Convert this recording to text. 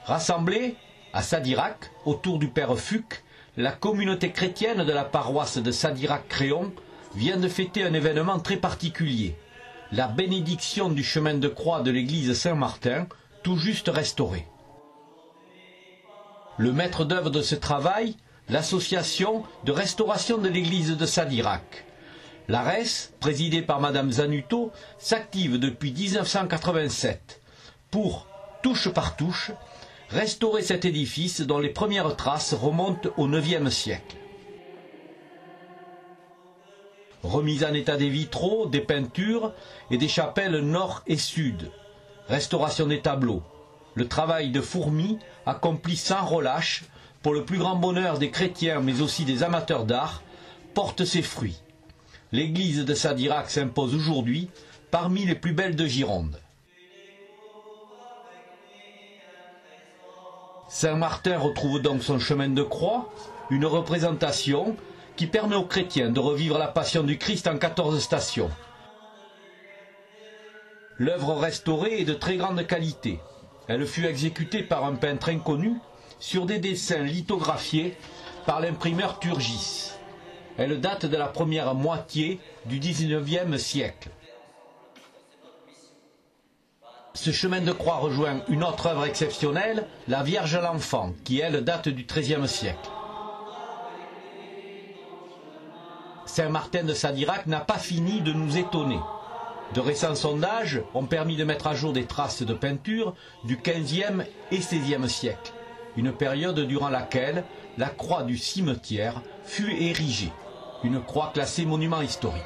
Rassemblée à Sadirac, autour du père Fuc, la communauté chrétienne de la paroisse de Sadirac-Créon vient de fêter un événement très particulier, la bénédiction du chemin de croix de l'église Saint-Martin, tout juste restauré. Le maître d'œuvre de ce travail, l'association de restauration de l'église de Sadirac. L'ARES, présidée par Madame Zanuto, s'active depuis 1987 pour, touche par touche, restaurer cet édifice dont les premières traces remontent au IXe siècle. Remise en état des vitraux, des peintures et des chapelles nord et sud. Restauration des tableaux. Le travail de fourmi accompli sans relâche pour le plus grand bonheur des chrétiens mais aussi des amateurs d'art porte ses fruits. L'église de Sadirac s'impose aujourd'hui parmi les plus belles de Gironde. Saint-Martin retrouve donc son chemin de croix, une représentation qui permet aux chrétiens de revivre la passion du Christ en 14 stations. L'œuvre restaurée est de très grande qualité. Elle fut exécutée par un peintre inconnu sur des dessins lithographiés par l'imprimeur Turgis. Elle date de la première moitié du XIXe siècle. Ce chemin de croix rejoint une autre œuvre exceptionnelle, la Vierge à l'Enfant, qui elle date du XIIIe siècle. Saint-Martin de Sadirac n'a pas fini de nous étonner. De récents sondages ont permis de mettre à jour des traces de peinture du XVe et XVIe siècle, une période durant laquelle la croix du cimetière fut érigée, une croix classée monument historique.